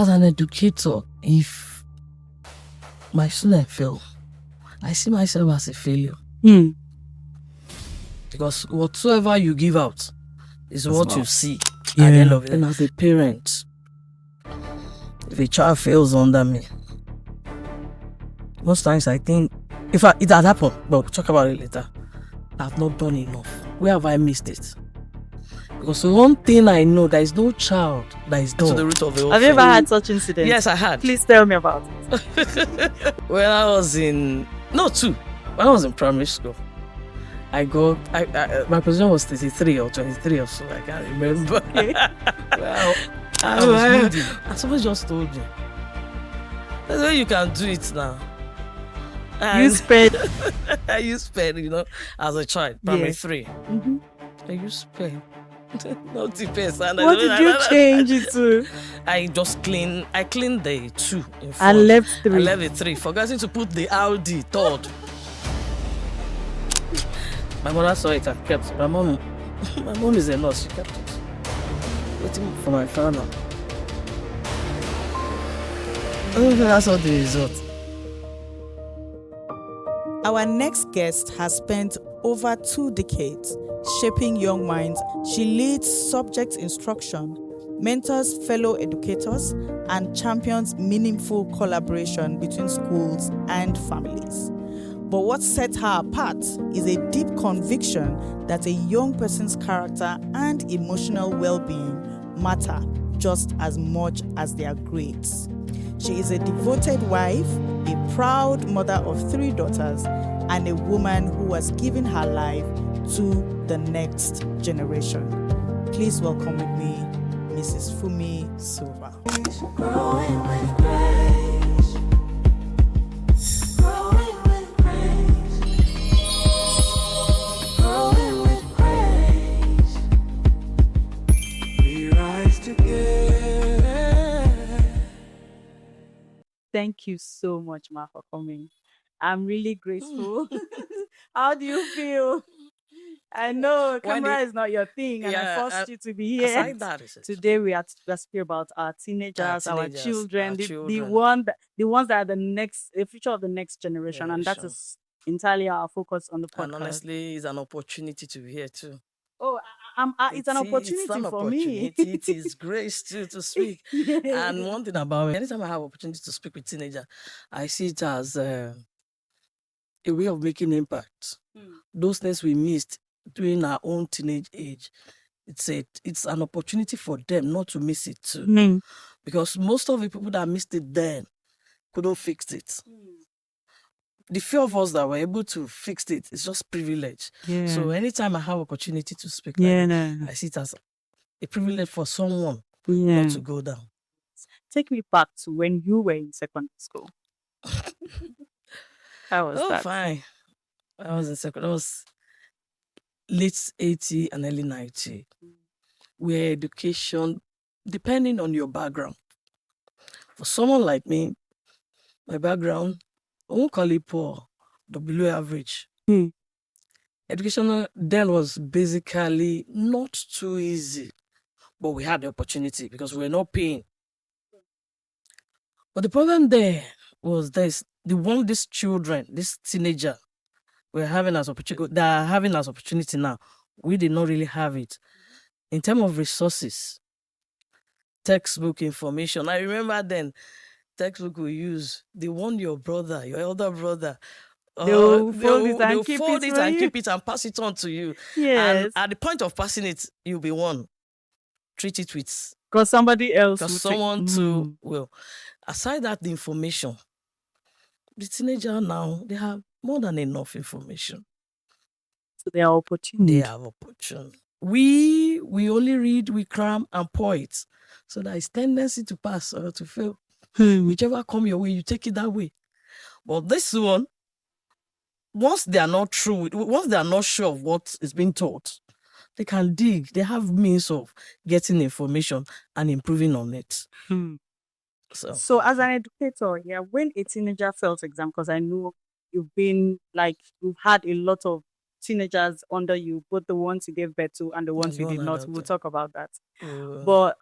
As an educator, if my student fail, I see myself as a failure. Because whatsoever you give out is what you see at the end of it. And as a parent, if a child fails under me, most times I think, if it has happened, but we'll talk about it later, I've not done enough. Where have I missed it? Because one thing I know, there is no child that is to the root of the whole Have you ever had such incidents? Yes, I had. Please tell me about it. When I was in, when I was in primary school, I my position was 33 or 23 or so, I can't remember. Okay. Well, I was reading, and someone just told me, that's why you can do it now. And You spent. I used pen, as a child, primary 3. Mm-hmm. I used pen. Not the pen. What did you change it to? I cleaned the 2 in front. And left 3. I left the 3, forgetting to put the RD third. My mother saw it and kept it. My mom is a nurse, she kept it. Waiting for my father. That's all the result. Our next guest has spent over 2 decades shaping young minds. She leads subject instruction, mentors fellow educators, and champions meaningful collaboration between schools and families. But what sets her apart is a deep conviction that a young person's character and emotional well-being matter just as much as their grades. She is a devoted wife, a proud mother of 3 daughters, and a woman who has given her life to the next generation. Please welcome with me, Mrs. Fumi Silva. Growing with grace. Growing with grace. Growing with grace. We rise together. Thank you so much, Ma, for coming. I'm really grateful. How do you feel? I know camera is not your thing, and I forced you to be here. Aside that, Today we are speaking about our teenagers, our children, the ones that are the future of the next generation, and that is entirely our focus on the podcast. And honestly, it's an opportunity to be here too. Oh, it's an opportunity for me. It is grace too to speak. And one thing about me, anytime I have opportunity to speak with teenagers, I see it as a way of making impact. Those things we missed during our own teenage age, it's an opportunity for them not to miss it too. Because most of the people that missed it then couldn't fix it. The few of us that were able to fix it is just privilege. So anytime I have opportunity to speak, I see it as a privilege for someone not to go down. Take me back to when you were in secondary school. How was that? Fine. I was in secondary. I was late 80 and early 90, where education, depending on your background. For someone like me, my background, I won't call it poor, but below average. Education then was basically not too easy, but we had the opportunity because we were not paying. But the problem there was these children, this teenager, we're having as opportunity. They are having as opportunity now. We did not really have it in terms of resources, textbook information. I remember then textbook we use. They want your brother, your elder brother. They'll fold it and keep it and pass it on to you. Yes. And at the point of passing it, you'll be one. Treat it with because somebody else. Because someone too will. Aside that, the information, the teenager now, they have more than enough information. So they are opportunity. They have opportunity. We only read, we cram and pour it. So there is tendency to pass or to fail. Whichever come your way, you take it that way. But this one, once they are not sure of what is being taught, they can dig. They have means of getting information and improving on it. So as an educator, when a teenager fails exam, because I know you've had a lot of teenagers under you, both the ones you gave birth to and the ones you did not. We'll talk about that. But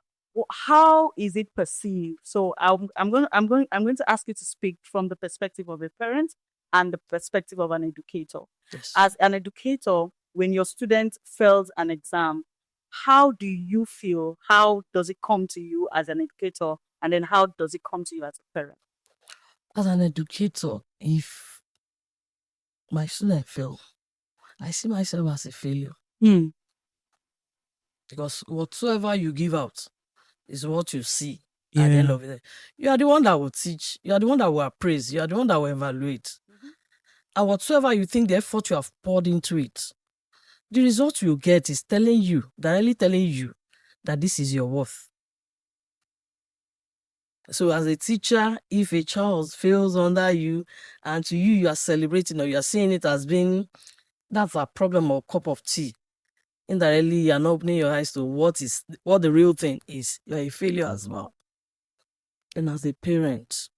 how is it perceived? So I'm going to ask you to speak from the perspective of a parent and the perspective of an educator. Yes. As an educator, when your student fails an exam, how do you feel? How does it come to you as an educator? And then how does it come to you as a parent? As an educator, if my student fail, I see myself as a failure. Because whatsoever you give out is what you see at the end of it. You are the one that will teach. You are the one that will appraise. You are the one that will evaluate. And whatsoever you think the effort you have poured into it, the result you get is directly telling you that this is your worth. So as a teacher, if a child fails under you and to you, you are celebrating or you are seeing it as being, that's a problem or cup of tea, indirectly you are not opening your eyes to what the real thing is. You are a failure as well. And as a parent,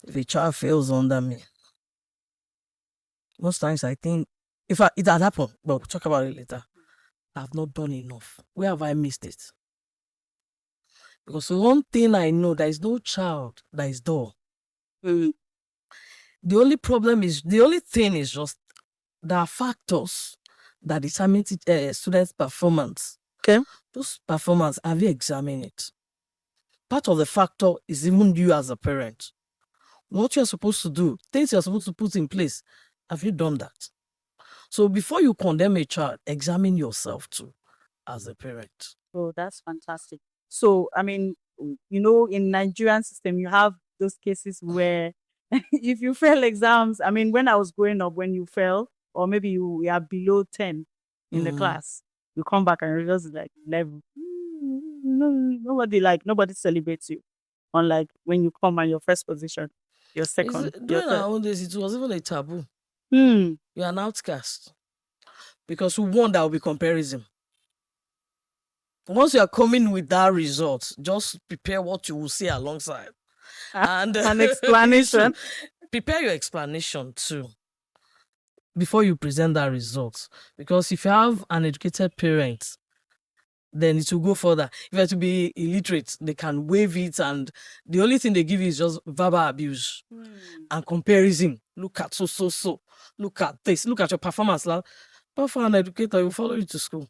if a child fails under me, most times I think, it had happened, but we'll talk about it later. I've not done enough. Where have I missed it? Because one thing I know, there is no child that is dull. The only thing is just there are factors that determine students' performance. Okay. Those performance, have you examined it? Part of the factor is even you as a parent. What you're supposed to do, things you're supposed to put in place, have you done that? So before you condemn a child, examine yourself too as a parent. Oh, that's fantastic. So, I mean, in Nigerian system, you have those cases where if you fail exams, I mean, when I was growing up, when you fail, or maybe you are below 10 in the class, you come back and you're just like 11. Nobody celebrates you. Unlike when you come and your first position, your second. During our own days, it was even a taboo. You're an outcast. Because we want that will be comparison. Once you are coming with that result, just prepare what you will say alongside. And an explanation. Prepare your explanation too before you present that result. Because if you have an educated parent, then it will go further. If you have to be illiterate, they can waive it, and the only thing they give you is just verbal abuse and comparison. Look at so. Look at this. Look at your performance. But for an educator, he will follow you to school.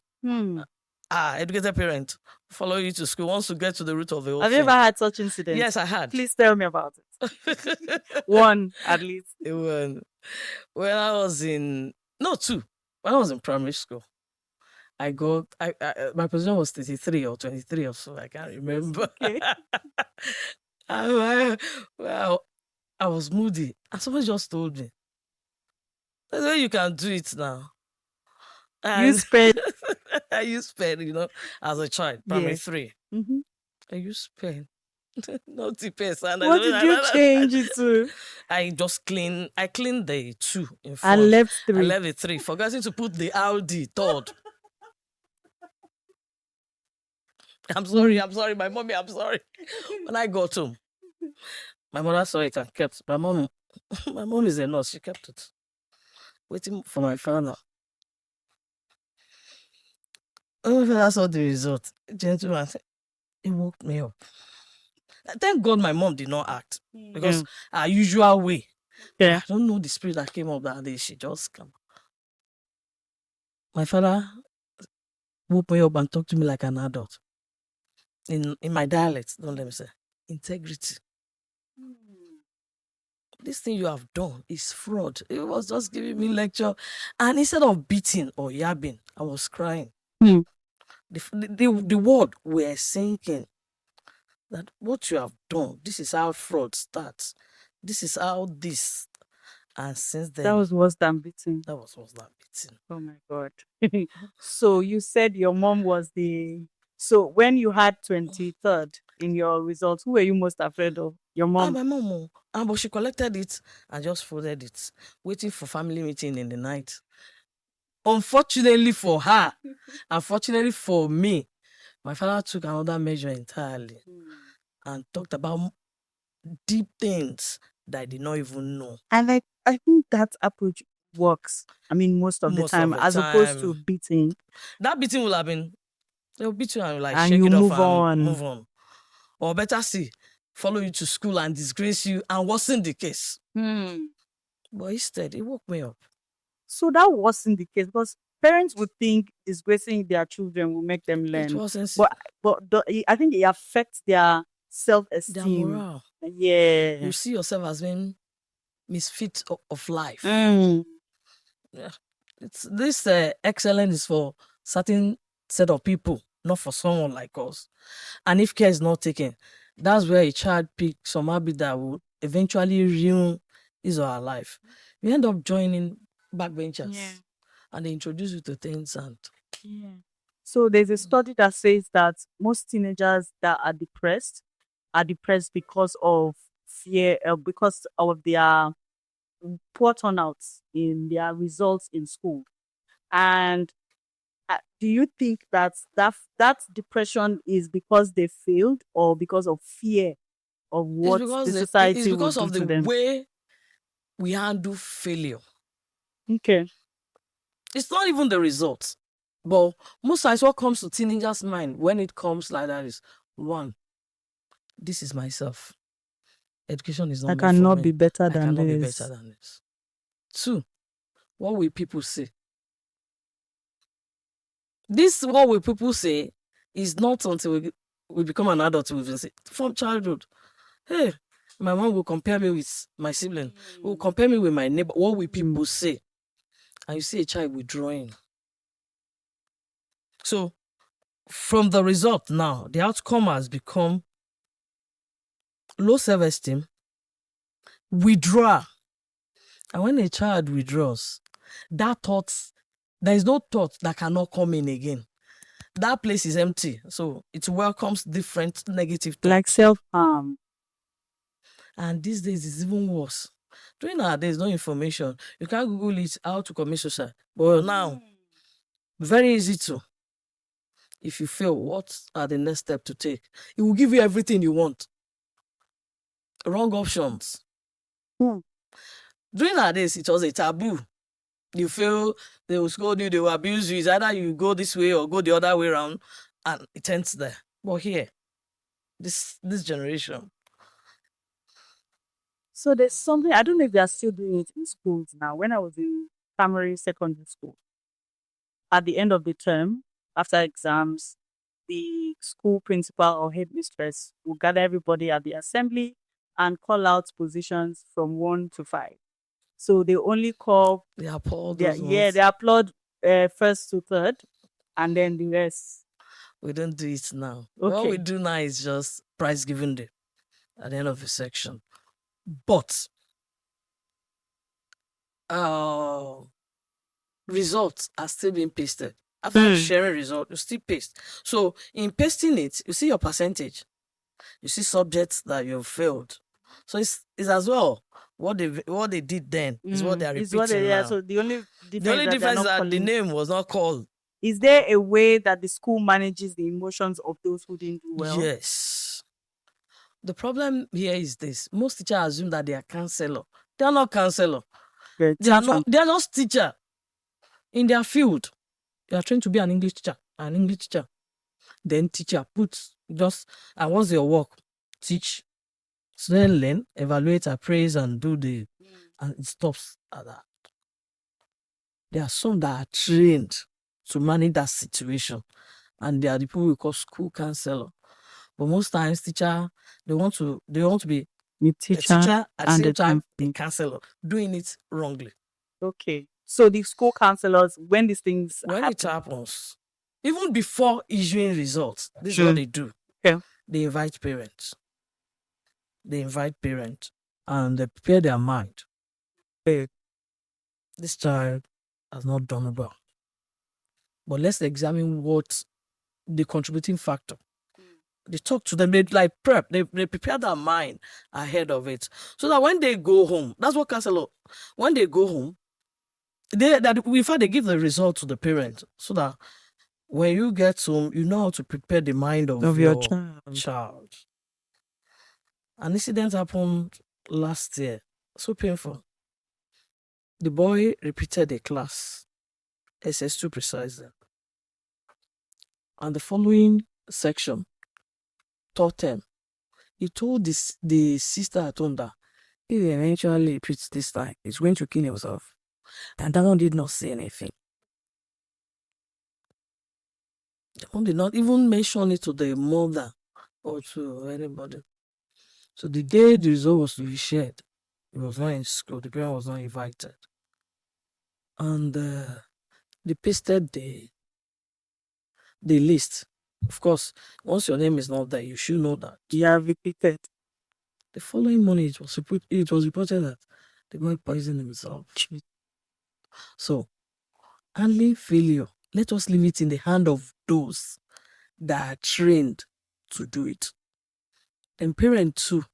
Educated parent follow you to school. Wants to get to the root of the whole Have thing. you ever had such incidents? Yes, I had. Please tell me about it. One, at least. When I was in primary school, my position was 33 or 23 or so. I can't remember. Okay. I was moody, and someone just told me, "That's why you can do it now." You spent. I used pen, as a child, primary 3. I used pen. Not the pen. What did you change it to? I cleaned the 2 in front. I left 3. I left the 3, forgetting to put the RD, third. I'm sorry, my mommy, I'm sorry. When I got home, my mother saw it and kept. My mom is a nurse, she kept it. Waiting for my father. Oh, that's all the result. Gentleman, it woke me up. Thank God my mom did not act. Because our usual way. I don't know the spirit that came up that day. She just came. My father woke me up and talked to me like an adult. In my dialect, don't let me say. Integrity. This thing you have done is fraud. It was just giving me lecture. And instead of beating or yabbing, I was crying. The word we're sinking. That what you have done, this is how fraud starts. This is how this. And since then. That was worse than beating. That was worse than beating. Oh my God. So you said your mom was So when you had 23rd in your results, who were you most afraid of? Your mom? My mom. But she collected it and just folded it, waiting for family meeting in the night. Unfortunately for her, unfortunately for me, my father took another measure entirely and talked about deep things that I did not even know. And I think that approach works. I mean, most of the time, as opposed to beating. That beating will have been They'll beat you and like And shake you it off move and on. move on. Or better see, follow you to school and disgrace you and worsen the case. But instead, it woke me up. So that wasn't the case, because parents would think disgracing their children will make them It learn. wasn't But I think it affects their their self-esteem. morale. Yeah. You see yourself as being misfit of life. Mm. Yeah. It's this excellence is for certain set of people, not for someone like us. And if care is not taken, that's where a child picks some habit that will eventually ruin his or her life. You end up joining backbenchers, Yeah. and they introduce you to things and Yeah. So there's a study that says that most teenagers that are depressed because of fear, because of their poor turnouts in their results in school. And do you think that depression is because they failed, or because of fear of what the it's society will because do of the to them? way we handle failure. Okay. It's not even the results. But most times what comes to teenagers' mind when it comes like that is, one, this is myself. Education is not I meant for cannot me. be better I than cannot be this. better than this. Two, what will people say? This what will people say is not until we become an adult we will say. From childhood, hey, my mom will compare me with my sibling, will compare me with my neighbor. What will people say? And you see a child withdrawing. So from the result now, the outcome has become low self-esteem, withdrawal. And when a child withdraws, that thought, there is no thought that cannot come in again. That place is empty. So it welcomes different negative thoughts. Like self-harm. And these days it's even worse. During nowadays, no information. You can't Google it, how to commit suicide. But now, very easy to. If you fail, what are the next steps to take? It will give you everything you want. Wrong options. During nowadays, it was a taboo. You feel they will scold you, they will abuse you. It's either you go this way or go the other way around, and it ends there. But here, this generation, So there's something, I don't know if they are still doing it in schools now. When I was in primary, secondary school, at the end of the term, after exams, the school principal or headmistress will gather everybody at the assembly and call out positions from 1 to 5. So they only call, they applaud they those ones. applaud first to third, and then the rest. We don't do it now. What Okay. we do now is just prize giving day at the end of the section. But results are still being pasted. After sharing results, you still paste. So in pasting it, you see your percentage. You see subjects that you've failed. So it's as well. What they did then is what they are It's repeating now. So the only difference, The only that difference is that the calling, name was not called. is there a way that the school manages the emotions of those who didn't do well? Yes. The problem here is this. Most teachers assume that they are counselor. They are not counselor. Okay, They are not. They are just teacher in their field. You are trained to be an English teacher. Then teacher puts just, and what's your work? Teach. So then learn, evaluate, appraise, and do and it stops at that. There are some that are trained to manage that situation, and they are the people we call school counselor. But most times, teacher, they want to be The a teacher teacher at the and same time a company. counselor, doing it wrongly. Okay. So the school counselors, when these things When happen, it happens, even before issuing results, this is Sure. what they do. Okay. They invite parents, and they prepare their mind. Hey, this child has not done well. But let's examine what the contributing factor. They talk to them, they like prep, they prepare their mind ahead of it. So that when they go home, that's what counselor, when they go home, they give the result to the parent, so that when you get home, you know how to prepare the mind of your your child. An incident happened last year. So painful. The boy repeated a class, SS2 precisely. And the following section taught them. He told the sister at home that if he eventually repeats this time, he's going to kill himself. And that one did not say anything. That one did not even mention it to the mother or to anybody. So the day the result was to be shared, he was not in school, the parent was not invited. And they pasted the list. Of course, once your name is not there, you should know that. You have repeated. The following morning, it was reported that the boy poisoned himself. So, handling failure, let us leave it in the hand of those that are trained to do it. And parents too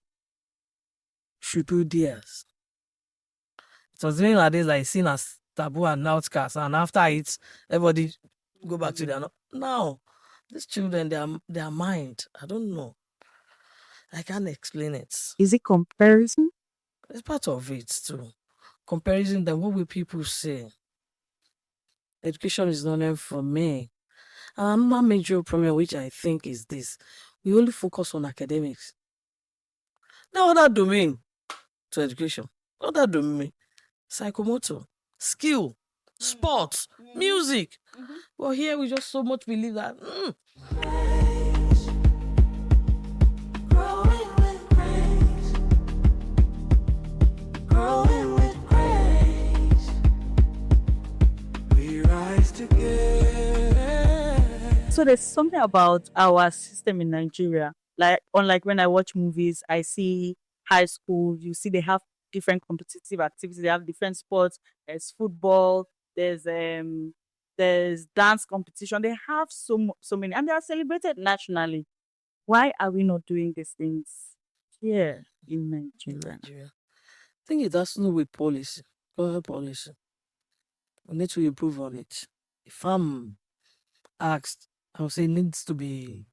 should do theirs. It was during like this, like seen as taboo and outcast, and after it, everybody go back to their now. These children, their mind, I don't know. I can't explain it. Is it comparison? It's part of it too. Comparison, then what will people say? Education is not meant for me. And another major problem, which I think is this: we only focus on academics. No other domain to education. Other domain, psychomotor, skill, sports, music. Well, here we just so much believe that Grace. Growing with grace. Growing with grace. We rise together. So there's something about our system in Nigeria. Like, unlike when I watch movies, I see high school, you see they have different competitive activities, they have different sports, there's football, there's dance competition, they have so many, and they are celebrated nationally. Why are we not doing these things here in Nigeria? Nigeria. I think it has to do with policy, government policy. We need to improve on it. If I'm asked, I would say it needs to be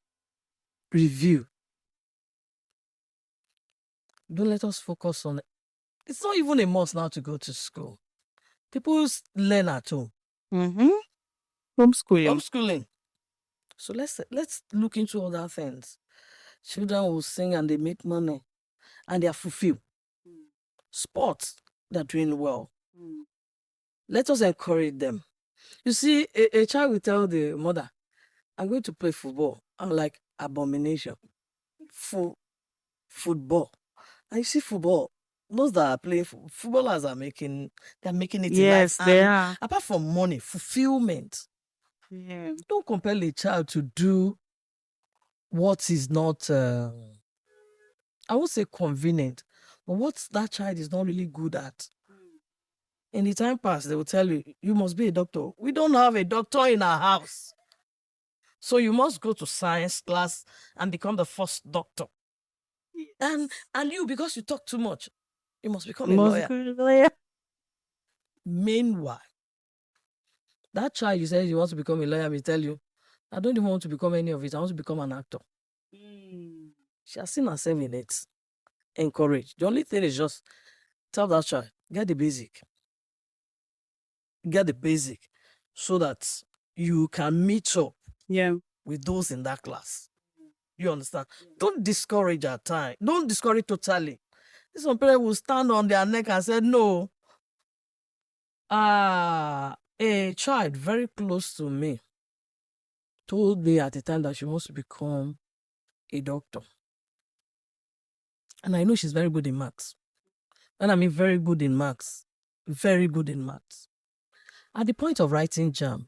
reviewed. Don't let us focus on it. It's not even a must now to go to school. People learn at home. Homeschooling. Homeschooling. So let's look into other things. Children will sing and they make money and they are fulfilled. Sports, they're doing well. Let us encourage them. You see, a child will tell the mother, I'm going to play football. I'm like, abomination. Football. And you see football, those that are playing footballers are making it in life. Yes, they And are. apart from money, fulfillment. Yeah. Don't compel a child to do what is not, I won't say convenient, but what that child is not really good at. In the time past, they will tell you, you must be a doctor. We don't have a doctor in our house. So you must go to science class and become the first doctor. And you, because you talk too much, you must become a lawyer. Meanwhile, that child you said you want to become a lawyer will tell you, I don't even want to become any of it. I want to become an actor. She has seen herself in it. Encourage. The only thing is just tell that child, get the basic. Get the basic so that you can meet up with those in that class. You understand? Don't discourage at time. Don't discourage totally. Some parents will stand on their neck and say, no. A child very close to me told me at the time that she wants to become a doctor. And I know she's very good in maths. And I mean very good in maths. Very good in maths. At the point of writing JAMB,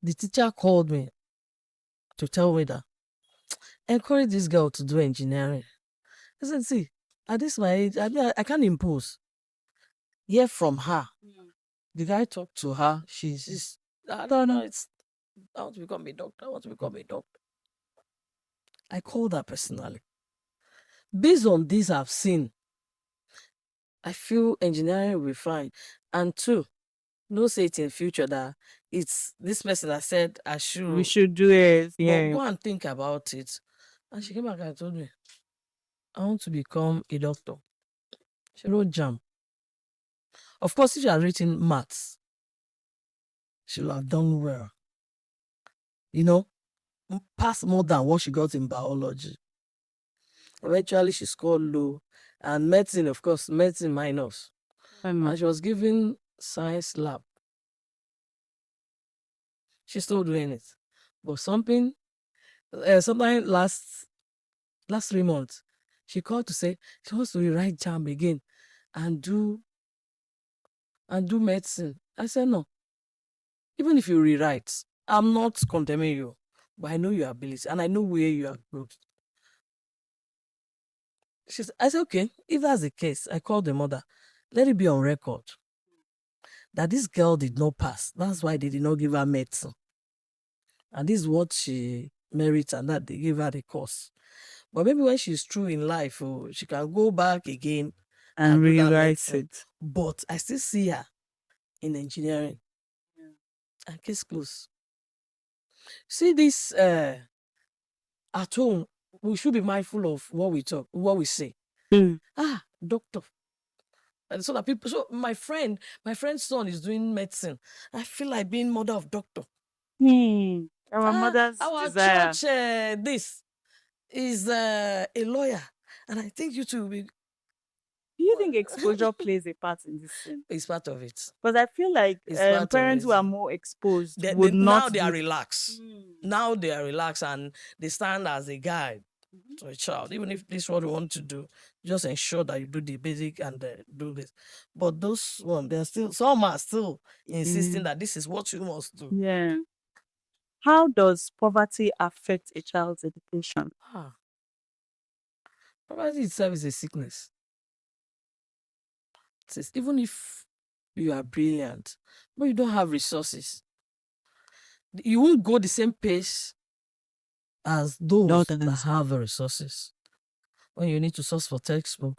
the teacher called me to tell me that encourage this girl to do engineering. I said, see, at this my age, I can't impose. Hear from her. The guy talked to her. She's I don't know, I want to become a doctor. I want to become a doctor. I called her personally. Based on this I've seen, I feel engineering will be fine. And two, no say it in future that it's this person that said We should do it. But Yeah. go and think about it. And she came back and told me, I want to become a doctor. She wrote JAMB. Of course, if she had written maths, she would have done well. You know, pass more than what she got in biology. Eventually, she scored low. And medicine, of course, medicine minus. And she was given science lab. She's still doing it. But sometime last 3 months, she called to say she wants to rewrite JAMB again and do medicine. I said, no. Even if you rewrite, I'm not condemning you, but I know your ability and I know where you are good. I said, okay, if that's the case, I called the mother. Let it be on record that this girl did not pass. That's why they did not give her medicine. And this is what she merits, and that they give her the course. But maybe when she's through in life, she can go back again and do that rewrite medicine. it. But I still see her in engineering. And case close. See this at home, we should be mindful of what we talk, what we say. Doctor. And so that people, so my friend's son is doing medicine. I feel like being mother of doctor. Our mother's our desire. church, this is a lawyer, and I think you two will be. Do you think exposure plays a part in this thing? It's part of it. Because I feel like It's part of parents it. who are more exposed Now would not they are do- relaxed. Now they are relaxed and they stand as a guide to a child. Even if this is what you want to do, just ensure that you do the basic and do this. But those one, some are still insisting that this is what you must do. Yeah. How does poverty affect a child's education? Poverty itself is a sickness. It says, even if you are brilliant, but you don't have resources, you won't go the same pace as those that have the resources. When you need to source for textbook,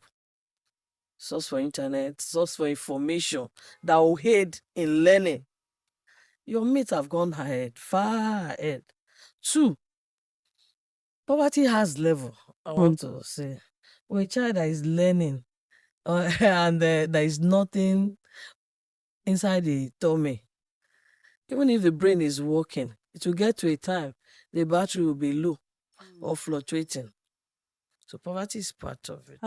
source for internet, source for information that will aid in learning, your mates have gone ahead, far ahead. 2, poverty has level. I want to say, when a child that is learning and there is nothing inside the tummy, even if the brain is working, it will get to a time the battery will be low or fluctuating. So poverty is part of it.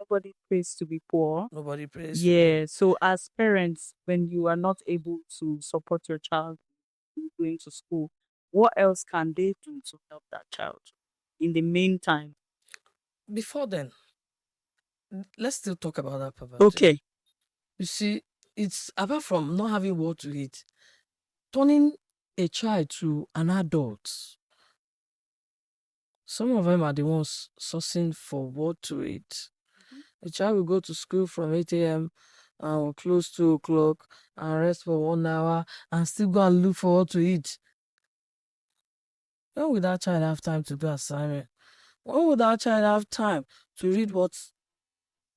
Nobody prays to be poor. Nobody prays. Yeah. So as parents, when you are not able to support your child going to school, what else can they do to help that child in the meantime? Before then, let's still talk about that poverty. Okay. You see, it's apart from not having what to eat, turning a child to an adult. Some of them are the ones sourcing for what to eat. A child will go to school from 8 a.m. and will close 2 o'clock and rest for 1 hour and still go and look for what to eat. When will that child have time to do assignment? When will that child have time to read what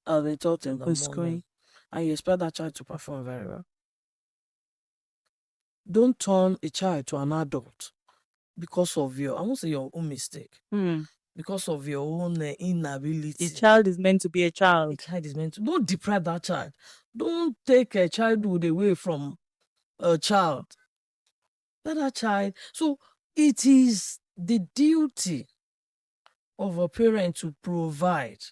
they taught in the morning? And you expect that child to perform very well? Don't turn a child to an adult because of I won't say your own mistake, because of your own inability. A child is meant to be a child. A child is meant to. Don't deprive that child. Don't take a childhood away from a child. Let that child. So it is the duty of a parent to provide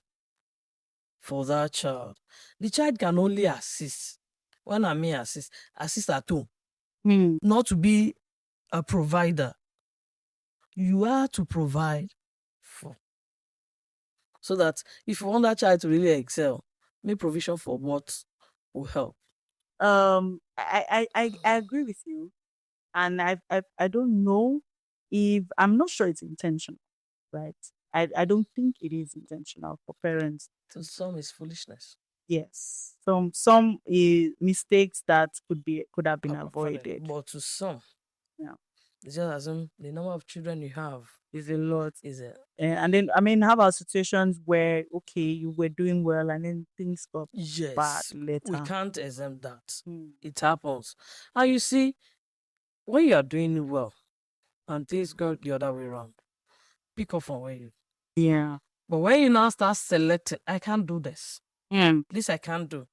for that child. The child can only assist. When I mean assist at home. Not to be a provider. You are to provide for. So that if you want that child to really excel, make provision for what will help. I agree with you, and I don't know if I'm not sure it's intentional, right? I don't think it is intentional for parents. To some, it's foolishness. Yes, some mistakes that could have been avoided. But to some, yeah, it's just assume the number of children you have is a lot. And then how about situations where you were doing well and then things got bad later? We can't exempt that. It happens. And you see, when you are doing well and things go the other way around, pick up from where you. Yeah. But when you now start selecting, I can't do this. This I can't do.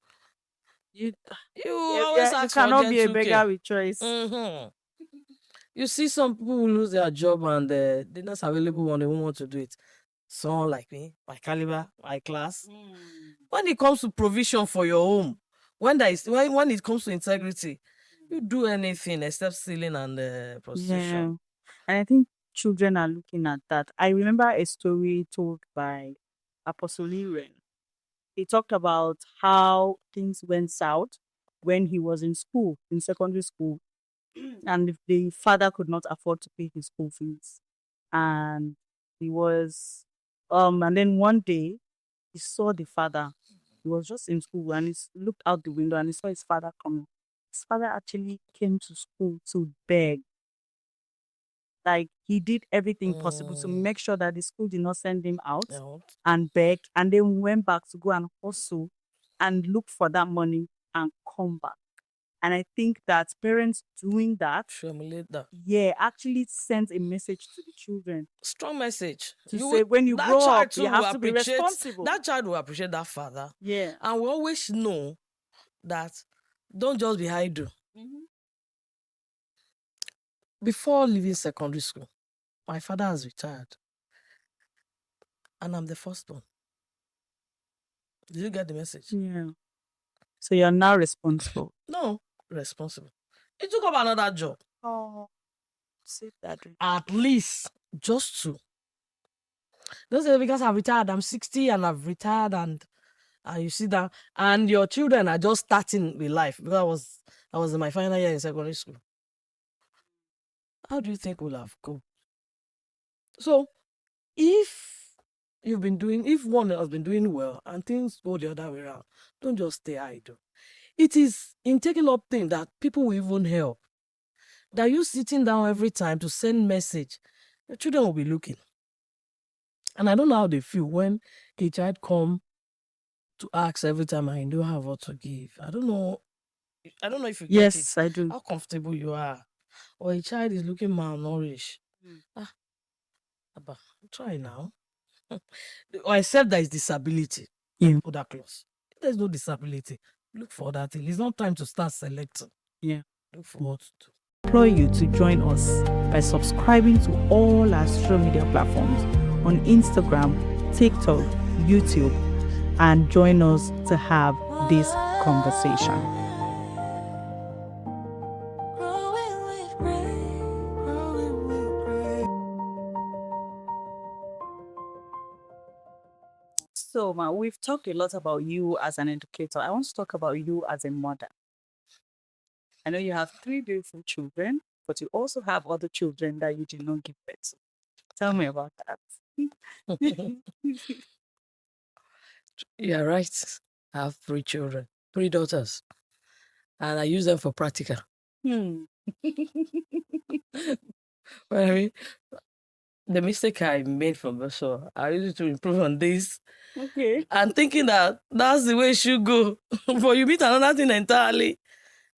You always ask you cannot for be a beggar with choice. You see some people who lose their job and they're not available when they won't want to do it. Someone like me, my caliber, my class. When it comes to provision for your home, when it comes to integrity, you do anything except stealing and Yeah. prostitution. And I think children are looking at that. I remember a story told by Apostle Liren. He talked about how things went south when he was in school, in secondary school, and the father could not afford to pay his school fees. And he was, and then one day he saw the father. He was just in school and looked out the window and he saw his father coming. His father actually came to school to beg. Like he did everything possible to make sure that the school did not send him out and beg, and then went back to go and hustle and look for that money and come back. And I think that parents doing that, Emulate that. actually sends a message to the children Strong message. to say when you that grow child up, too you will have to be appreciate- responsible. That child will appreciate that father. Yeah. And we always know that don't just be idle. Before leaving secondary school, my father has retired. And I'm the first one. Did you get the message? Yeah. So you're now responsible. No, responsible. He took up another job. Oh, save that dream. At least just to. Don't say because I've retired, I'm 60 and I've retired and you see that, and your children are just starting with life because I was in my final year in secondary school. How do you think we'll have go? So if one has been doing well and things go the other way around, don't just stay idle. It is in taking up things that people will even help. That you sitting down every time to send message, your children will be looking. And I don't know how they feel when a child come to ask every time I don't have what to give. I don't know if you get it. Yes, I do. How comfortable you are. Or a child is looking malnourished. Abba, try now. Or except there is disability. Yeah. Put that close. If there's no disability, look for that thing. It's not time to start selecting. Yeah. Look for what to do. Implore you to join us by subscribing to all our social media platforms on Instagram, TikTok, YouTube, and join us to have this conversation. Growing with grace. Growing with grace. So, Ma, we've talked a lot about you as an educator. I want to talk about you as a mother. I know you have 3 beautiful children, but you also have other children that you did not give birth to. Tell me about that. You're right. I have 3 children, 3 daughters. And I use them for practical. Hmm. Well, I mean, the mistake I made from the show, I use it to improve on this. Okay. And thinking that that's the way it should go. But you meet another thing entirely.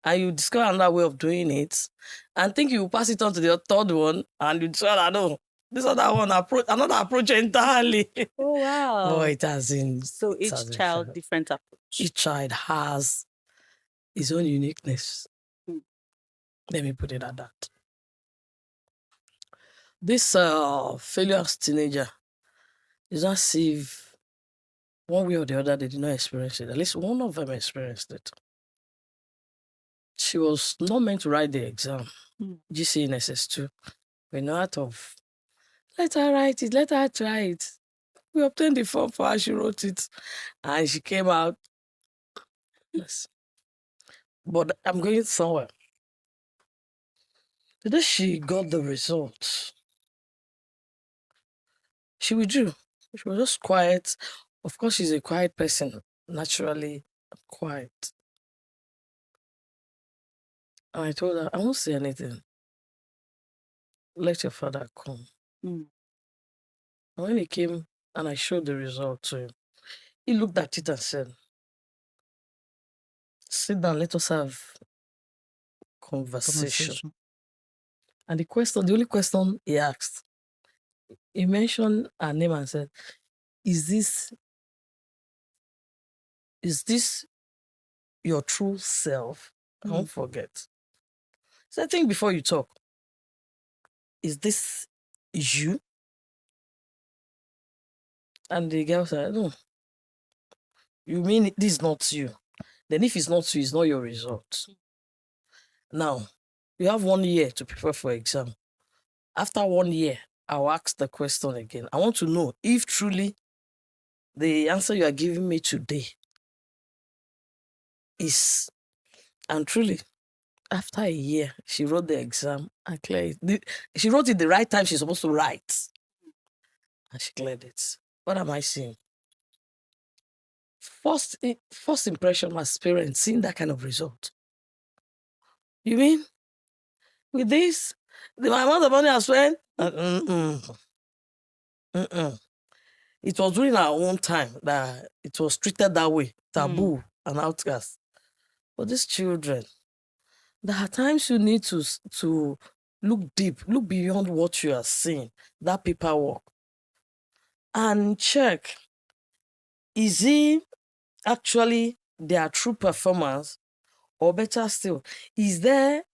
And you discover another way of doing it. And think you pass it on to the third one. And you discover that, no, this other one, another approach entirely. Oh, wow. Oh, it has in. So it each has in child, fact. different approach. Each child has his own uniqueness. Hmm. Let me put it at that. This failures teenager is as if one way or the other they did not experience it. At least one of them experienced it. She was not meant to write the exam, GCE in SS2. We're not out of, let her write it, let her try it. We obtained the form for her, she wrote it, and she came out. Yes. But I'm going somewhere. The day she got the results, she withdrew. She was just quiet. Of course, she's a quiet person, naturally quiet. And I told her, I won't say anything. Let your father come. Mm. And when he came and I showed the result to him, he looked at it and said, sit down, let us have conversation. And the only question he asked, he mentioned her name and said, is this your true self? I won't forget. So I think before you talk, is this you? And the girl said, no, you mean this is not you? Then if it's not you, it's not your result. Now, you have 1 year to prepare for exam. After 1 year, I'll ask the question again. I want to know if truly the answer you are giving me today is, and truly, after a year, she wrote the exam and cleared it. She wrote it the right time she's supposed to write. And she cleared it. What am I saying? First impression as parents, seeing that kind of result. You mean with this, the amount of money I spent? It was during our own time that it was treated that way, taboo and outcast. But these children, there are times you need to look deep, look beyond what you are seeing, that paperwork, and check, is it actually their true performance? Or better still, is it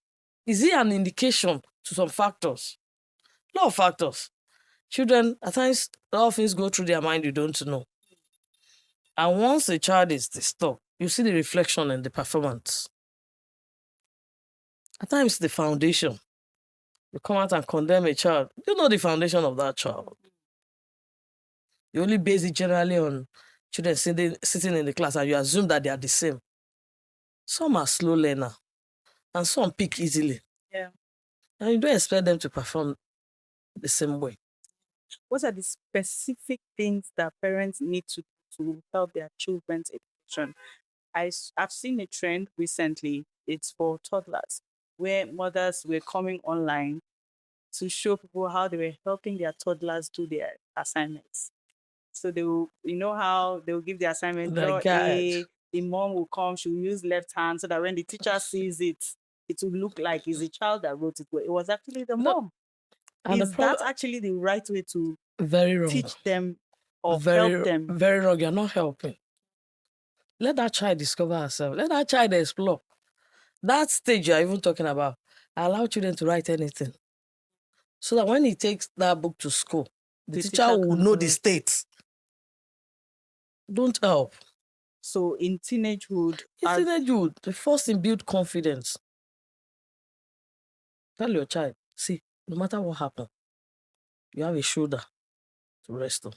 an indication to some factors? A lot of factors. Children, at times, a lot of things go through their mind you don't know. And once a child is disturbed, you see the reflection in the performance. At times, the foundation. You come out and condemn a child. You know the foundation of that child. You only base it generally on children sitting in the class and you assume that they are the same. Some are slow learner and some pick easily. Yeah. And you don't expect them to perform the same way. What are the specific things that parents need to do to help their children's education? I've seen a trend recently. It's for toddlers, where mothers were coming online to show people how they were helping their toddlers do their assignments. So they will, you know how they will give the assignment, The draw guide. A, the mom will come, she will use left hand so that when the teacher sees it, it will look like it's the child that wrote it. But it was actually the No. mom. And Is that actually the right way to very wrong. teach them or Very, help them? very wrong. You're not helping. Let that child discover herself. Let that child explore. That stage you're even talking about, allow children to write anything. So that when he takes that book to school, the teacher will can know the correct. state. Don't help. So in teenagehood, In teenagehood, the first thing, build confidence. Tell your child, see, no matter what happens, you have a shoulder to rest on.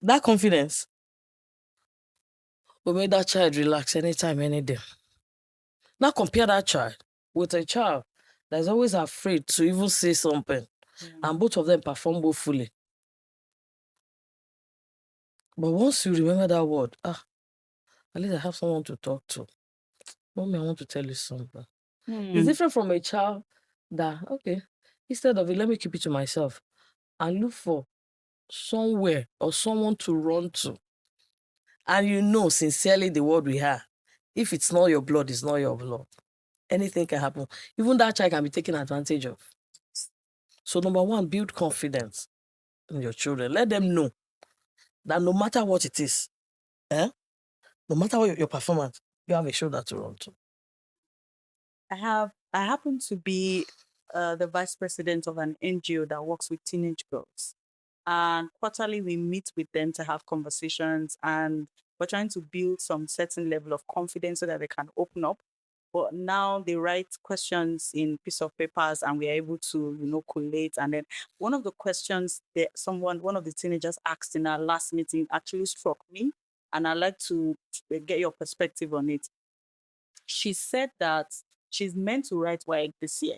That confidence will make that child relax anytime, any day. Now compare that child with a child that is always afraid to even say something, and both of them perform woefully. But once you remember that word, at least I have someone to talk to. Mommy, I want to tell you something. It's different from a child that, okay, instead of it, let me keep it to myself and look for somewhere or someone to run to. And you know sincerely the word we have. If it's not your blood, it's not your blood. Anything can happen. Even that child can be taken advantage of. So number one, build confidence in your children. Let them know that no matter what it is, no matter what your performance, you have a shoulder to run to. I happen to be the vice president of an NGO that works with teenage girls. And quarterly, we meet with them to have conversations, and we're trying to build some certain level of confidence so that they can open up. But now they write questions in piece of papers, and we are able to, collate. And then one of the questions that one of the teenagers asked in our last meeting actually struck me, and I'd like to get your perspective on it. She said that she's meant to write WAEC this year.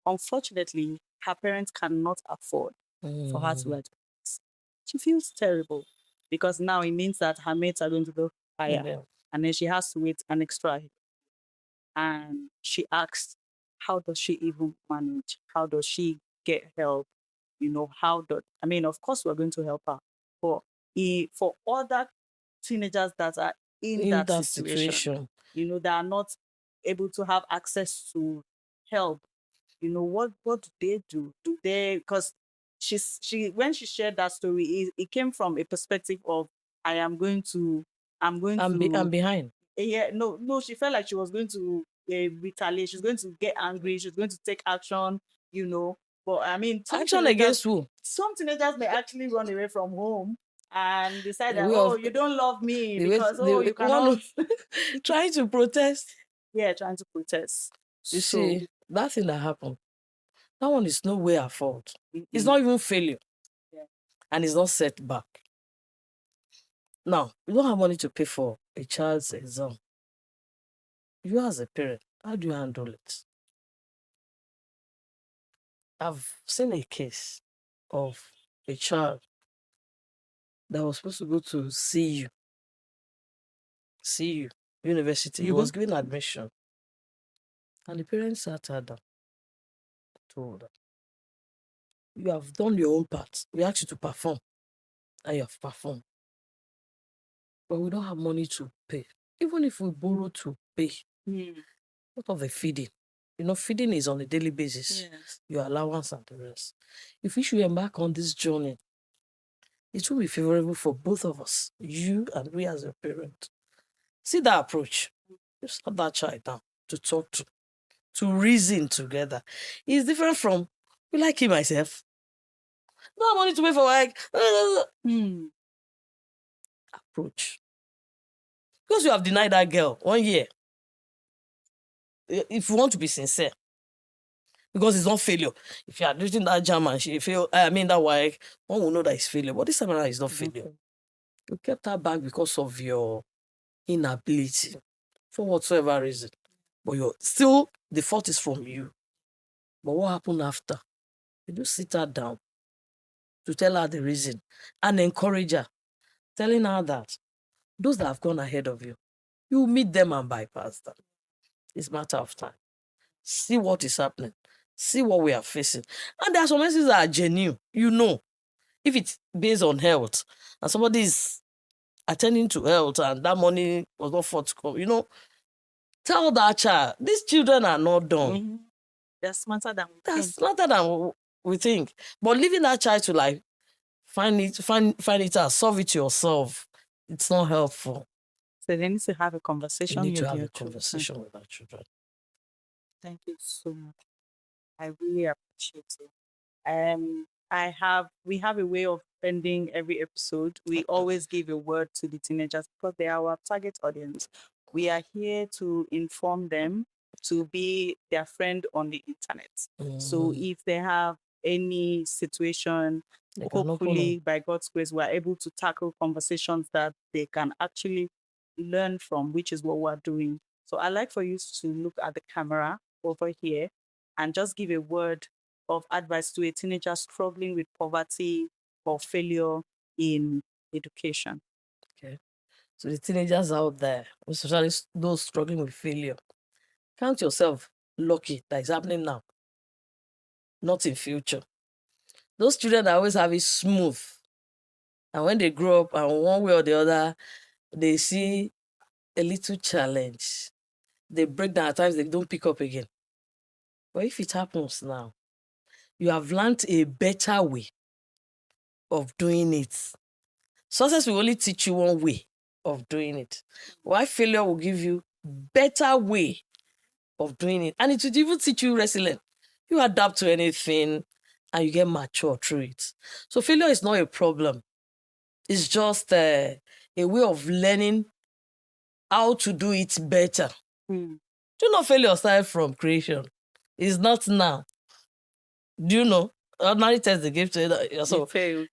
Unfortunately, her parents cannot afford for her to write WAEC. She feels terrible because now it means that her mates are going to go higher, and then she has to wait an extra year. And she asked, how does she even manage? How does she get help? Of course we're going to help her. But for other teenagers that are in that situation, that are not able to have access to help, what do they do? Do they, because when she shared that story, it came from a perspective of I'm behind. Yeah, no, she felt like she was going to retaliate. She's going to get angry. She's going to take action. you know. But I mean, Action against who? some teenagers may actually run away from home and decide The that, way oh, of you don't love me the way because, the oh, you one cannot. trying to protest. Yeah, trying to protest. You So, see, that thing that happened, that one is no way our fault. It's mm-mm. not even failure. Yeah. And it's not setback. Now, you don't have money to pay for a child's exam. You as a parent, how do you handle it? I've seen a case of a child that was supposed to go to CU, university. He was given admission. And the parents sat her down, told her, you have done your own part. We asked you to perform, and you have performed. But we don't have money to pay. Even if we borrow to pay, what of the feeding? You know, feeding is on a daily basis. Yes. Your allowance and the rest. If we should embark on this journey, it will be favorable for both of us, you and we as a parent. See that approach. Just have that child down to talk to reason together. It's different from, you like him myself. No money to pay for like approach. Because you have denied that girl 1 year. If you want to be sincere, because it's not failure. If you are doing that jam and she fail, that wife, one will know that it's failure. But this time around, it's not failure. You kept her back because of your inability, for whatsoever reason. But you're still, the fault is from you. But what happened after? You just sit her down to tell her the reason and encourage her, telling her that those that have gone ahead of you, you meet them and bypass them. It's a matter of time. See what is happening. See what we are facing. And there are some messages that are genuine. You know, if it's based on health and somebody is attending to health and that money was not forthcoming, tell that child, these children are not done. They're smarter than we They're think. smarter than we think. But leaving that child to find it out, solve it yourself, it's not helpful. So they need to have a conversation. You need to with have their a conversation with our children. Thank you so much. I really appreciate it. We have a way of ending every episode. We always give a word to the teenagers because they are our target audience. We are here to inform them, to be their friend on the internet. So if they have any situation, They can open hopefully by God's grace, we're able to tackle conversations that they can actually learn from, which is what we're doing. So I'd like for you to look at the camera over here and just give a word of advice to a teenager struggling with poverty or failure in education. Okay. So the teenagers out there, especially those struggling with failure, count yourself lucky that is happening now, not in future. Those children that always have it smooth, and when they grow up and one way or the other, they see a little challenge, they break down, at times they don't pick up again. But if it happens now, you have learned a better way of doing it. Success will only teach you one way of doing it. While failure will give you better way of doing it. And it will even teach you resilience. You adapt to anything and you get mature through it. So failure is not a problem. It's just a way of learning how to do it better. Do you know failure started from creation? It's not now. Do you know? Ordinary test they give to you. So failed.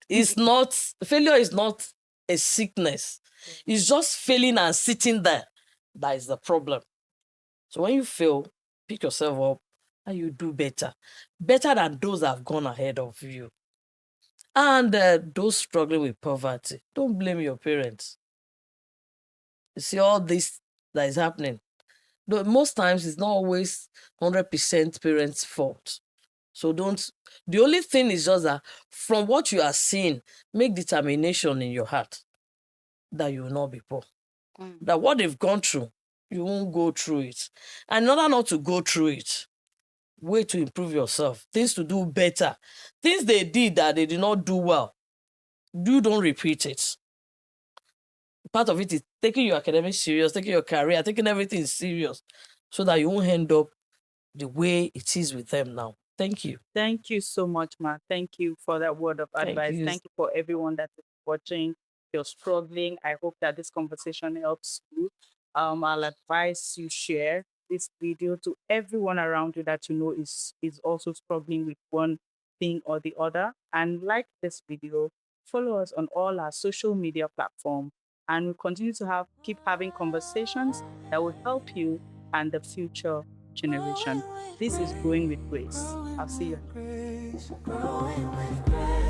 Failure is not a sickness. It's just failing and sitting there. That is the problem. So when you fail, pick yourself up and you do better. Better than those that have gone ahead of you. And those struggling with poverty, don't blame your parents. You see all this that is happening. Most times it's not always 100% parents' fault. So the only thing is just that from what you are seeing, make determination in your heart that you will not be poor. That what they've gone through, you won't go through it. And in order not to go through it, way to improve yourself, things to do better, things they did that they did not do well, you don't repeat it. Part of it is taking your academics serious, taking your career, taking everything serious so that you won't end up the way it is with them now. Thank you. Thank you so much, Ma. Thank you for that word of Thank advice. you. Thank you for everyone that is watching. If you're struggling, I hope that this conversation helps you. I'll advise you share this video to everyone around you that you know is also struggling with one thing or the other. And like this video, follow us on all our social media platforms, and we'll continue to keep having conversations that will help you and the future generation. This is Growing with Grace. I'll see you. Growing with grace.